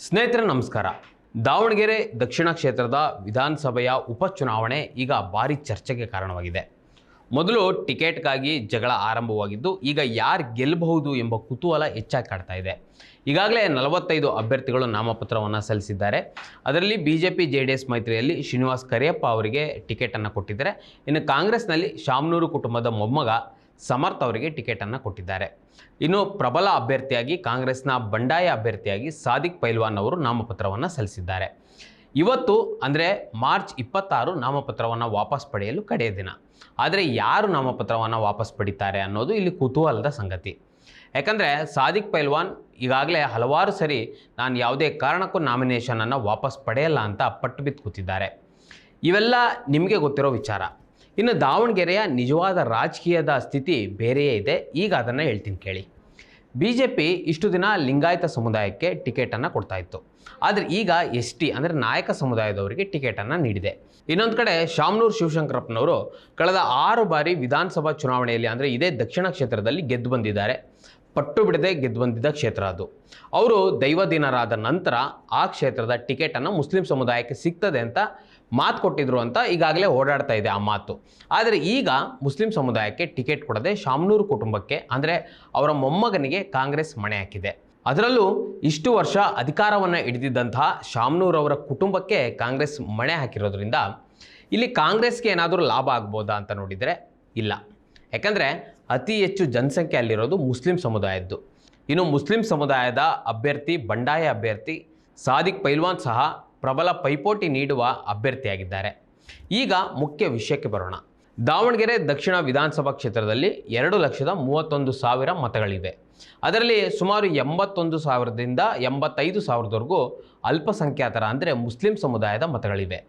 ಸ್ನೇಹಿತರೆ ನಮಸ್ಕಾರ. ದಾವಣಗೆರೆ ದಕ್ಷಿಣ ಕ್ಷೇತ್ರದ ವಿಧಾನಸಭೆಯ ಉಪಚುನಾವಣೆ ಈಗ ಭಾರಿ ಚರ್ಚೆಗೆ ಕಾರಣವಾಗಿದೆ. ಮೊದಲು ಟಿಕೆಟ್ಗಾಗಿ ಜಗಳ ಆರಂಭವಾಗಿದ್ದು ಈಗ ಯಾರು ಗೆಲ್ಲಬಹುದು ಎಂಬ ಕುತೂಹಲ ಹೆಚ್ಚಾಗಿ ಕಾಡ್ತಾ ಇದೆ. ಈಗಾಗಲೇ 45 ಅಭ್ಯರ್ಥಿಗಳು ನಾಮಪತ್ರವನ್ನು ಸಲ್ಲಿಸಿದ್ದಾರೆ. ಅದರಲ್ಲಿ ಬಿಜೆಪಿ ಜೆಡಿಎಸ್ ಮೈತ್ರಿಯಲ್ಲಿ ಶ್ರೀನಿವಾಸ್ ಕರಿಯಪ್ಪ ಅವರಿಗೆ ಟಿಕೆಟನ್ನು ಕೊಟ್ಟಿದ್ದಾರೆ. ಇನ್ನು ಕಾಂಗ್ರೆಸ್ನಲ್ಲಿ ಶಾಮನೂರು ಕುಟುಂಬದ ಮೊಮ್ಮಗ ಸಮರ್ಥ್ ಅವರಿಗೆ ಟಿಕೆಟನ್ನು ಕೊಟ್ಟಿದ್ದಾರೆ. ಇನ್ನು ಪ್ರಬಲ ಅಭ್ಯರ್ಥಿಯಾಗಿ ಕಾಂಗ್ರೆಸ್ನ ಬಂಡಾಯ ಅಭ್ಯರ್ಥಿಯಾಗಿ ಸಾದಿಕ್ ಪೈಲ್ವಾನ್ ಅವರು ನಾಮಪತ್ರವನ್ನು ಸಲ್ಲಿಸಿದ್ದಾರೆ. ಇವತ್ತು ಅಂದರೆ ಮಾರ್ಚ್ 26 ನಾಮಪತ್ರವನ್ನು ವಾಪಸ್ ಪಡೆಯಲು ಕಡೆಯ ದಿನ. ಆದರೆ ಯಾರು ನಾಮಪತ್ರವನ್ನು ವಾಪಸ್ ಪಡಿತಾರೆ ಅನ್ನೋದು ಇಲ್ಲಿ ಕುತೂಹಲದ ಸಂಗತಿ. ಯಾಕಂದರೆ ಸಾದಿಕ್ ಪೈಲ್ವಾನ್ ಈಗಾಗಲೇ ಹಲವಾರು ಸರಿ ನಾನು ಯಾವುದೇ ಕಾರಣಕ್ಕೂ ನಾಮಿನೇಷನನ್ನು ವಾಪಸ್ ಪಡೆಯಲ್ಲ ಅಂತ ಪಟ್ಟು ಬಿದ್ದು ಕೂತಿದ್ದಾರೆ. ಇವೆಲ್ಲ ನಿಮಗೆ ಗೊತ್ತಿರೋ ವಿಚಾರ. ಇನ್ನು ದಾವಣಗೆರೆಯ ನಿಜವಾದ ರಾಜಕೀಯದ ಸ್ಥಿತಿ ಬೇರೆಯೇ ಇದೆ. ಈಗ ಅದನ್ನು ಹೇಳ್ತೀನಿ ಕೇಳಿ. ಬಿಜೆಪಿ ಇಷ್ಟು ದಿನ ಲಿಂಗಾಯತ ಸಮುದಾಯಕ್ಕೆ ಟಿಕೆಟನ್ನು ಕೊಡ್ತಾ ಇತ್ತು. ಆದರೆ ಈಗ ST ಅಂದರೆ ನಾಯಕ ಸಮುದಾಯದವರಿಗೆ ಟಿಕೆಟನ್ನು ನೀಡಿದೆ. ಇನ್ನೊಂದು ಕಡೆ ಶಾಮನೂರು ಶಿವಶಂಕರಪ್ಪನವರು ಕಳೆದ 6 ಬಾರಿ ವಿಧಾನಸಭಾ ಚುನಾವಣೆಯಲ್ಲಿ ಅಂದರೆ ಇದೇ ದಕ್ಷಿಣ ಕ್ಷೇತ್ರದಲ್ಲಿ ಗೆದ್ದು ಬಂದಿದ್ದಾರೆ. ಪಟ್ಟು ಬಿಡದೆ ಗೆದ್ದು ಬಂದಿದ್ದ ಕ್ಷೇತ್ರ ಅದು. ಅವರು ದೈವದಿನರಾದ ನಂತರ ಆ ಕ್ಷೇತ್ರದ ಟಿಕೆಟನ್ನು ಮುಸ್ಲಿಂ ಸಮುದಾಯಕ್ಕೆ ಸಿಗ್ತದೆ ಅಂತ ಮಾತು ಕೊಟ್ಟಿದ್ರು ಅಂತ ಈಗಾಗಲೇ ಓಡಾಡ್ತಾ ಇದೆ ಆ ಮಾತು. ಆದರೆ ಈಗ ಮುಸ್ಲಿಂ ಸಮುದಾಯಕ್ಕೆ ಟಿಕೆಟ್ ಕೊಡದೆ ಶಾಮನೂರು ಕುಟುಂಬಕ್ಕೆ ಅಂದರೆ ಅವರ ಮೊಮ್ಮಗನಿಗೆ ಕಾಂಗ್ರೆಸ್ ಮಣೆ ಹಾಕಿದೆ. ಅದರಲ್ಲೂ ಇಷ್ಟು ವರ್ಷ ಅಧಿಕಾರವನ್ನು ಹಿಡಿದಿದ್ದಂತಹ ಶಾಮನೂರವರ ಕುಟುಂಬಕ್ಕೆ ಕಾಂಗ್ರೆಸ್ ಮಣೆ ಹಾಕಿರೋದ್ರಿಂದ ಇಲ್ಲಿ ಕಾಂಗ್ರೆಸ್ಗೆ ಏನಾದರೂ ಲಾಭ ಆಗ್ಬೋದಾ ಅಂತ ನೋಡಿದರೆ ಇಲ್ಲ. ಯಾಕಂದರೆ ಅತಿ ಹೆಚ್ಚು ಜನಸಂಖ್ಯೆ ಅಲ್ಲಿರೋದು ಮುಸ್ಲಿಂ ಸಮುದಾಯದ್ದು. ಇನ್ನು ಮುಸ್ಲಿಂ ಸಮುದಾಯದ ಅಭ್ಯರ್ಥಿ ಬಂಡಾಯ ಅಭ್ಯರ್ಥಿ ಸಾದಿಕ್ ಪೈಲ್ವಾನ್ ಸಹ ಪ್ರಬಲ ಪೈಪೋಟಿ ನೀಡುವ ಅಭ್ಯರ್ಥಿಯಾಗಿದ್ದಾರೆ. ಈಗ ಮುಖ್ಯ ವಿಷಯಕ್ಕೆ ಬರೋಣ. ದಾವಣಗೆರೆ ದಕ್ಷಿಣ ವಿಧಾನಸಭಾ ಕ್ಷೇತ್ರದಲ್ಲಿ 2,31,000 ಮತಗಳಿವೆ. ಅದರಲ್ಲಿ ಸುಮಾರು 81,000ದಿಂದ 85,000ವರೆಗೂ ಅಲ್ಪಸಂಖ್ಯಾತರ ಅಂದರೆ ಮುಸ್ಲಿಂ ಸಮುದಾಯದ ಮತಗಳಿವೆ.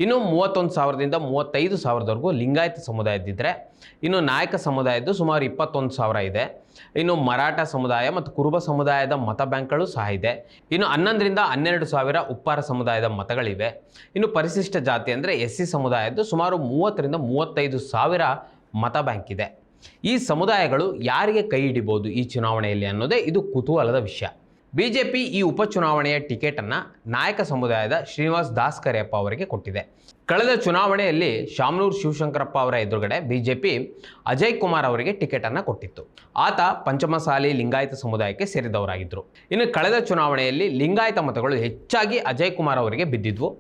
ಇನ್ನು 31,000ದಿಂದ 35,000ವರೆಗೂ ಲಿಂಗಾಯತ ಸಮುದಾಯದಿದ್ದರೆ, ಇನ್ನು ನಾಯಕ ಸಮುದಾಯದ್ದು ಸುಮಾರು 21,000 ಇದೆ. ಇನ್ನು ಮರಾಠ ಸಮುದಾಯ ಮತ್ತು ಕುರುಬ ಸಮುದಾಯದ ಮತ ಬ್ಯಾಂಕ್ಗಳು ಸಹ ಇದೆ. ಇನ್ನು 11ರಿಂದ 12,000 ಉಪ್ಪಾರ ಸಮುದಾಯದ ಮತಗಳಿವೆ. ಇನ್ನು ಪರಿಶಿಷ್ಟ ಜಾತಿ ಅಂದರೆ SC ಸಮುದಾಯದ್ದು ಸುಮಾರು 30ರಿಂದ 35,000 ಮತ ಬ್ಯಾಂಕ್ ಇದೆ. ಈ ಸಮುದಾಯಗಳು ಯಾರಿಗೆ ಕೈ ಹಿಡಿಬೋದು ಈ ಚುನಾವಣೆಯಲ್ಲಿ ಅನ್ನೋದೇ ಇದು ಕುತೂಹಲದ ವಿಷಯ. ಬಿಜೆಪಿ ಈ ಉಪಚುನಾವಣೆಯ ಟಿಕೆಟನ್ನು ನಾಯಕ ಸಮುದಾಯದ ಶ್ರೀನಿವಾಸ್ ದಾಸ್ ಕರಿಯಪ್ಪ ಅವರಿಗೆ ಕೊಟ್ಟಿದೆ. ಕಳೆದ ಚುನಾವಣೆಯಲ್ಲಿ ಶಾಮನೂರು ಶಿವಶಂಕರಪ್ಪ ಅವರ ಎದುರುಗಡೆ ಬಿಜೆಪಿ ಅಜಯ್ ಕುಮಾರ್ ಅವರಿಗೆ ಟಿಕೆಟನ್ನು ಕೊಟ್ಟಿತ್ತು. ಆತ ಪಂಚಮಸಾಲಿ ಲಿಂಗಾಯತ ಸಮುದಾಯಕ್ಕೆ ಸೇರಿದವರಾಗಿದ್ದರು. ಇನ್ನು ಕಳೆದ ಚುನಾವಣೆಯಲ್ಲಿ ಲಿಂಗಾಯತ ಮತಗಳು ಹೆಚ್ಚಾಗಿ ಅಜಯ್ ಕುಮಾರ್ ಅವರಿಗೆ ಬಿದ್ದಿದ್ವು.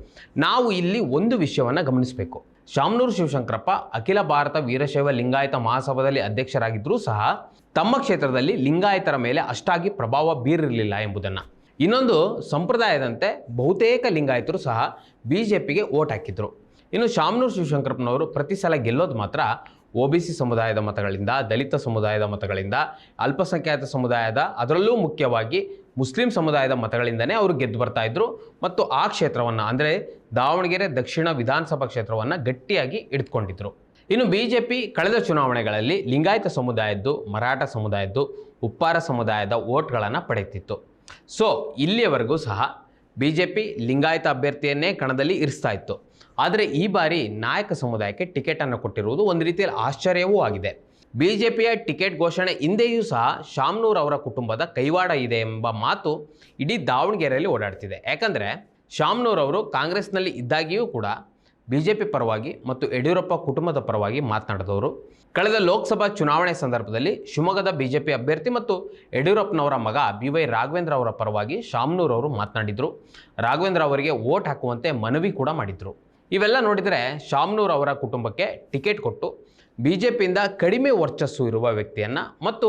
ನಾವು ಇಲ್ಲಿ ಒಂದು ವಿಷಯವನ್ನು ಗಮನಿಸಬೇಕು. ಶಾಮನೂರು ಶಿವಶಂಕರಪ್ಪ ಅಖಿಲ ಭಾರತ ವೀರಶೈವ ಲಿಂಗಾಯತ ಮಹಾಸಭಾದಲ್ಲಿ ಅಧ್ಯಕ್ಷರಾಗಿದ್ದರೂ ಸಹ ತಮ್ಮ ಕ್ಷೇತ್ರದಲ್ಲಿ ಲಿಂಗಾಯತರ ಮೇಲೆ ಅಷ್ಟಾಗಿ ಪ್ರಭಾವ ಬೀರಿರಲಿಲ್ಲ ಎಂಬುದನ್ನು. ಇನ್ನೊಂದು ಸಂಪ್ರದಾಯದಂತೆ ಬಹುತೇಕ ಲಿಂಗಾಯತರು ಸಹ ಬಿಜೆಪಿಗೆ ಓಟ್ ಹಾಕಿದ್ರು. ಇನ್ನು ಶಾಮನೂರು ಶಿವಶಂಕರಪ್ಪನವರು ಪ್ರತಿ ಸಲ ಗೆಲ್ಲೋದು ಮಾತ್ರ OBC ಸಮುದಾಯದ ಮತಗಳಿಂದ, ದಲಿತ ಸಮುದಾಯದ ಮತಗಳಿಂದ, ಅಲ್ಪಸಂಖ್ಯಾತ ಸಮುದಾಯದ, ಅದರಲ್ಲೂ ಮುಖ್ಯವಾಗಿ ಮುಸ್ಲಿಂ ಸಮುದಾಯದ ಮತಗಳಿಂದನೇ ಅವರು ಗೆದ್ದು ಬರ್ತಾ ಇದ್ರು ಮತ್ತು ಆ ಕ್ಷೇತ್ರವನ್ನು ಅಂದರೆ ದಾವಣಗೆರೆ ದಕ್ಷಿಣ ವಿಧಾನಸಭಾ ಕ್ಷೇತ್ರವನ್ನು ಗಟ್ಟಿಯಾಗಿ ಹಿಡಿದುಕೊಂಡಿದ್ರು. ಇನ್ನು ಬಿಜೆಪಿ ಕಳೆದ ಚುನಾವಣೆಗಳಲ್ಲಿ ಲಿಂಗಾಯತ ಸಮುದಾಯದ್ದು, ಮರಾಠ ಸಮುದಾಯದ್ದು, ಉಪ್ಪಾರ ಸಮುದಾಯದ ಓಟ್ಗಳನ್ನು ಪಡೆಯುತ್ತಿತ್ತು. ಸೊ ಇಲ್ಲಿಯವರೆಗೂ ಸಹ ಬಿಜೆಪಿ ಲಿಂಗಾಯತ ಅಭ್ಯರ್ಥಿಯನ್ನೇ ಕಣದಲ್ಲಿ ಇರಿಸ್ತಾ ಇತ್ತು. ಆದರೆ ಈ ಬಾರಿ ನಾಯಕ ಸಮುದಾಯಕ್ಕೆ ಟಿಕೆಟನ್ನು ಕೊಟ್ಟಿರುವುದು ಒಂದು ರೀತಿಯಲ್ಲಿ ಆಶ್ಚರ್ಯವೂ ಆಗಿದೆ. ಬಿಜೆಪಿಯ ಟಿಕೆಟ್ ಘೋಷಣೆ ಹಿಂದೆಯೂ ಸಹ ಶಾಮನೂರ್ ಅವರ ಕುಟುಂಬದ ಕೈವಾಡ ಇದೆ ಎಂಬ ಮಾತು ಇಡೀ ದಾವಣಗೆರೆಯಲ್ಲಿ ಓಡಾಡ್ತಿದೆ. ಯಾಕಂದರೆ ಶಾಮನೂರ್ ಅವರು ಕಾಂಗ್ರೆಸ್ನಲ್ಲಿ ಇದ್ದಾಗಿಯೂ ಕೂಡ ಬಿಜೆಪಿ ಪರವಾಗಿ ಮತ್ತು ಯಡಿಯೂರಪ್ಪ ಕುಟುಂಬದ ಪರವಾಗಿ ಮಾತನಾಡಿದವರು. ಕಳೆದ ಲೋಕಸಭಾ ಚುನಾವಣೆ ಸಂದರ್ಭದಲ್ಲಿ ಶಿವಮೊಗ್ಗದ ಬಿಜೆಪಿ ಅಭ್ಯರ್ಥಿ ಮತ್ತು ಯಡಿಯೂರಪ್ಪನವರ ಮಗ BY ರಾಘವೇಂದ್ರ ಅವರ ಪರವಾಗಿ ಶಾಮನೂರ್ ಅವರು ಮಾತನಾಡಿದರು. ರಾಘವೇಂದ್ರ ಅವರಿಗೆ ವೋಟ್ ಹಾಕುವಂತೆ ಮನವಿ ಕೂಡ ಮಾಡಿದರು. ಇವೆಲ್ಲ ನೋಡಿದರೆ ಶಾಮನೂರ್ ಅವರ ಕುಟುಂಬಕ್ಕೆ ಟಿಕೆಟ್ ಕೊಟ್ಟು ಬಿಜೆಪಿಯಿಂದ ಕಡಿಮೆ ವರ್ಚಸ್ಸು ಇರುವ ವ್ಯಕ್ತಿಯನ್ನು ಮತ್ತು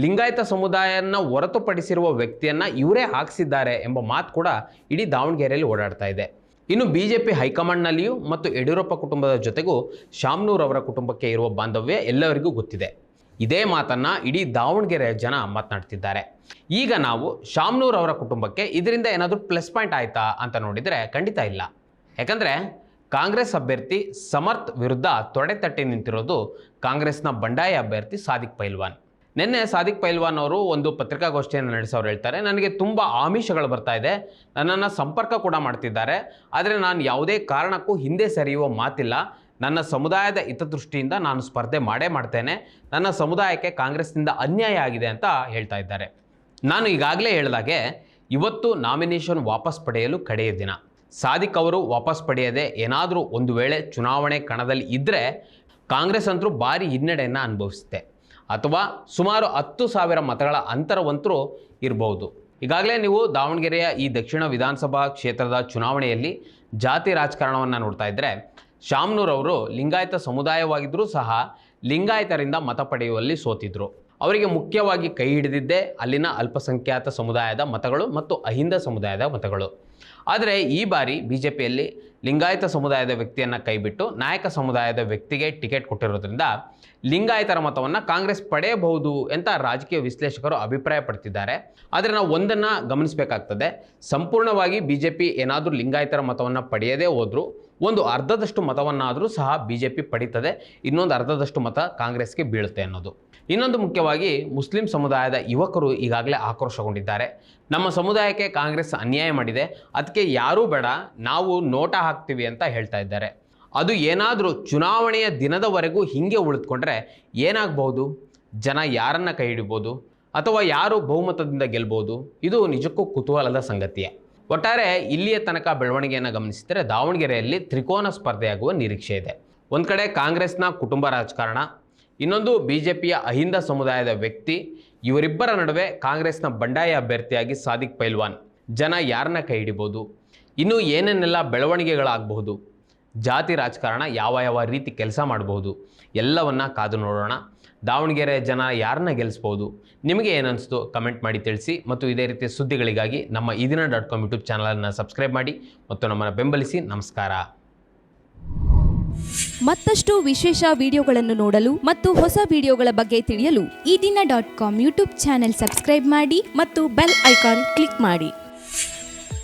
ಲಿಂಗಾಯತ ಸಮುದಾಯವನ್ನು ಹೊರತುಪಡಿಸಿರುವ ವ್ಯಕ್ತಿಯನ್ನು ಇವರೇ ಹಾಕಿಸಿದ್ದಾರೆ ಎಂಬ ಮಾತು ಕೂಡ ಇಡೀ ದಾವಣಗೆರೆಯಲ್ಲಿ ಓಡಾಡ್ತಾ ಇದೆ. ಇನ್ನು ಬಿಜೆಪಿ ಹೈಕಮಾಂಡ್ನಲ್ಲಿಯೂ ಮತ್ತು ಯಡಿಯೂರಪ್ಪ ಕುಟುಂಬದ ಜೊತೆಗೂ ಶಾಮನೂರ್ ಅವರ ಕುಟುಂಬಕ್ಕೆ ಇರುವ ಬಾಂಧವ್ಯ ಎಲ್ಲರಿಗೂ ಗೊತ್ತಿದೆ. ಇದೇ ಮಾತನ್ನು ಇಡೀ ದಾವಣಗೆರೆಯ ಜನ ಮಾತನಾಡ್ತಿದ್ದಾರೆ. ಈಗ ನಾವು ಶಾಮನೂರ್ ಅವರ ಕುಟುಂಬಕ್ಕೆ ಇದರಿಂದ ಏನಾದರೂ ಪ್ಲಸ್ ಪಾಯಿಂಟ್ ಆಯಿತಾ ಅಂತ ನೋಡಿದರೆ ಖಂಡಿತ ಇಲ್ಲ. ಯಾಕಂದರೆ ಕಾಂಗ್ರೆಸ್ ಅಭ್ಯರ್ಥಿ ಸಮರ್ಥ್ ವಿರುದ್ಧ ತೊಡೆತಟ್ಟಿ ನಿಂತಿರೋದು ಕಾಂಗ್ರೆಸ್ನ ಬಂಡಾಯ ಅಭ್ಯರ್ಥಿ ಸಾದಿಕ್ ಪೈಲ್ವಾನ್. ನಿನ್ನೆ ಸಾದಿಕ್ ಪೈಲ್ವಾನ್ ಅವರು ಒಂದು ಪತ್ರಿಕಾಗೋಷ್ಠಿಯನ್ನು ನಡೆಸೋರು ಹೇಳ್ತಾರೆ, ನನಗೆ ತುಂಬ ಆಮಿಷಗಳು ಬರ್ತಾ ಇದೆ, ನನ್ನನ್ನು ಸಂಪರ್ಕ ಕೂಡ ಮಾಡ್ತಿದ್ದಾರೆ, ಆದರೆ ನಾನು ಯಾವುದೇ ಕಾರಣಕ್ಕೂ ಹಿಂದೆ ಸರಿಯುವ ಮಾತಿಲ್ಲ, ನನ್ನ ಸಮುದಾಯದ ಹಿತದೃಷ್ಟಿಯಿಂದ ನಾನು ಸ್ಪರ್ಧೆ ಮಾಡೇ ಮಾಡ್ತೇನೆ, ನನ್ನ ಸಮುದಾಯಕ್ಕೆ ಕಾಂಗ್ರೆಸ್ನಿಂದ ಅನ್ಯಾಯ ಆಗಿದೆ ಅಂತ ಹೇಳ್ತಾ ಇದ್ದಾರೆ. ನಾನು ಈಗಾಗಲೇ ಹೇಳಿದಾಗೆ ಇವತ್ತು ನಾಮಿನೇಷನ್ ವಾಪಸ್ ಪಡೆಯಲು ಕಡೆಯ ದಿನ. ಸಾದಿಕ್ ಅವರು ವಾಪಸ್ ಪಡೆಯದೆ ಏನಾದರೂ ಒಂದು ವೇಳೆ ಚುನಾವಣೆ ಕಣದಲ್ಲಿ ಇದ್ದರೆ ಕಾಂಗ್ರೆಸ್ ಅಂತರೂ ಭಾರಿ ಹಿನ್ನಡೆಯನ್ನು ಅನುಭವಿಸುತ್ತೆ, ಅಥವಾ ಸುಮಾರು 10,000 ಮತಗಳ ಅಂತರವಂತರೂ ಇರಬಹುದು. ಈಗಾಗಲೇ ನೀವು ದಾವಣಗೆರೆಯ ಈ ದಕ್ಷಿಣ ವಿಧಾನಸಭಾ ಕ್ಷೇತ್ರದ ಚುನಾವಣೆಯಲ್ಲಿ ಜಾತಿ ರಾಜಕಾರಣವನ್ನು ನೋಡ್ತಾ ಇದ್ದರೆ, ಶಾಮನೂರ್ ಅವರು ಲಿಂಗಾಯತ ಸಮುದಾಯವಾಗಿದ್ದರೂ ಸಹ ಲಿಂಗಾಯತರಿಂದ ಮತ ಪಡೆಯುವಲ್ಲಿ ಸೋತಿದ್ರು. ಅವರಿಗೆ ಮುಖ್ಯವಾಗಿ ಕೈ ಹಿಡಿದಿದ್ದೇ ಅಲ್ಲಿನ ಅಲ್ಪಸಂಖ್ಯಾತ ಸಮುದಾಯದ ಮತಗಳು ಮತ್ತು ಅಹಿಂದ ಸಮುದಾಯದ ಮತಗಳು. ಆದರೆ ಈ ಬಾರಿ ಬಿಜೆಪಿಯಲ್ಲಿ ಲಿಂಗಾಯತ ಸಮುದಾಯದ ವ್ಯಕ್ತಿಯನ್ನು ಕೈಬಿಟ್ಟು ನಾಯಕ ಸಮುದಾಯದ ವ್ಯಕ್ತಿಗೆ ಟಿಕೆಟ್ ಕೊಟ್ಟಿರೋದ್ರಿಂದ ಲಿಂಗಾಯತರ ಮತವನ್ನು ಕಾಂಗ್ರೆಸ್ ಪಡೆಯಬಹುದು ಅಂತ ರಾಜಕೀಯ ವಿಶ್ಲೇಷಕರು ಅಭಿಪ್ರಾಯ ಪಡ್ತಿದ್ದಾರೆ. ಆದರೆ ನಾವು ಒಂದನ್ನು ಗಮನಿಸಬೇಕಾಗ್ತದೆ, ಸಂಪೂರ್ಣವಾಗಿ ಬಿಜೆಪಿ ಏನಾದರೂ ಲಿಂಗಾಯತರ ಮತವನ್ನು ಪಡೆಯದೇ ಹೋದರೂ ಒಂದು ಅರ್ಧದಷ್ಟು ಮತವನ್ನಾದರೂ ಸಹ ಬಿಜೆಪಿ ಪಡೀತದೆ, ಇನ್ನೊಂದು ಅರ್ಧದಷ್ಟು ಮತ ಕಾಂಗ್ರೆಸ್ಗೆ ಬೀಳುತ್ತೆ ಅನ್ನೋದು. ಇನ್ನೊಂದು ಮುಖ್ಯವಾಗಿ ಮುಸ್ಲಿಂ ಸಮುದಾಯದ ಯುವಕರು ಈಗಾಗಲೇ ಆಕ್ರೋಶಗೊಂಡಿದ್ದಾರೆ. ನಮ್ಮ ಸಮುದಾಯಕ್ಕೆ ಕಾಂಗ್ರೆಸ್ ಅನ್ಯಾಯ ಮಾಡಿದೆ, ಅದಕ್ಕೆ ಯಾರೂ ಬೇಡ, ನಾವು ನೋಟಾ ಹಾಕ್ತೀವಿ ಅಂತ ಹೇಳ್ತಾ ಇದ್ದಾರೆ. ಅದು ಏನಾದರೂ ಚುನಾವಣೆಯ ದಿನದವರೆಗೂ ಹೀಗೆ ಉಳಿದುಕೊಂಡ್ರೆ ಏನಾಗಬಹುದು? ಜನ ಯಾರನ್ನು ಕೈ ಹಿಡಿಬೋದು ಅಥವಾ ಯಾರು ಬಹುಮತದಿಂದ ಗೆಲ್ಬೋದು? ಇದು ನಿಜಕ್ಕೂ ಕುತೂಹಲದ ಸಂಗತಿಯೇ. ಒಟ್ಟಾರೆ ಇಲ್ಲಿಯ ತನಕ ಬೆಳವಣಿಗೆಯನ್ನು ಗಮನಿಸಿದರೆ ದಾವಣಗೆರೆಯಲ್ಲಿ ತ್ರಿಕೋನ ಸ್ಪರ್ಧೆಯಾಗುವ ನಿರೀಕ್ಷೆ ಇದೆ. ಒಂದು ಕಡೆ ಕಾಂಗ್ರೆಸ್ನ ಕುಟುಂಬ ರಾಜಕಾರಣ, ಇನ್ನೊಂದು ಬಿಜೆಪಿಯ ಅಹಿಂದ ಸಮುದಾಯದ ವ್ಯಕ್ತಿ. ಇವರಿಬ್ಬರ ನಡುವೆ ಕಾಂಗ್ರೆಸ್ನ ಬಂಡಾಯ ಅಭ್ಯರ್ಥಿಯಾಗಿ ಸಾದಿಕ್ ಪೈಲ್ವಾನ್. ಜನ ಯಾರನ್ನ ಕೈ ಹಿಡಿಬೋದು? ಇನ್ನೂ ಏನೇನೆಲ್ಲ ಬೆಳವಣಿಗೆಗಳಾಗಬಹುದು? ಜಾತಿ ರಾಜಕಾರಣ ಯಾವ ರೀತಿ ಕೆಲಸ ಮಾಡಬಹುದು? ಎಲ್ಲವನ್ನ ಕಾದು ನೋಡೋಣ. ದಾವಣಗೆರೆ ಜನ ಯಾರನ್ನ ಗೆಲ್ಲಿಸ್ಬೋದು? ನಿಮಗೆ ಏನನ್ನಿಸ್ತು ಕಮೆಂಟ್ ಮಾಡಿ ತಿಳಿಸಿ. ಮತ್ತು ಇದೇ ರೀತಿಯ ಸುದ್ದಿಗಳಿಗಾಗಿ ನಮ್ಮ ಇದೀನ.com ಯೂಟ್ಯೂಬ್ ಚಾನಲನ್ನು ಸಬ್ಸ್ಕ್ರೈಬ್ ಮಾಡಿ ಮತ್ತು ನಮ್ಮನ್ನು ಬೆಂಬಲಿಸಿ. ನಮಸ್ಕಾರ. ಮತ್ತಷ್ಟು ವಿಶೇಷ ವಿಡಿಯೋಗಳನ್ನು ನೋಡಲು ಮತ್ತು ಹೊಸ ವಿಡಿಯೋಗಳ ಬಗ್ಗೆ ತಿಳಿಯಲು ಇದೀನ.com ಯೂಟ್ಯೂಬ್ ಚಾನೆಲ್ ಸಬ್ಸ್ಕ್ರೈಬ್ ಮಾಡಿ ಮತ್ತು ಬೆಲ್ ಐಕಾನ್ ಕ್ಲಿಕ್ ಮಾಡಿ.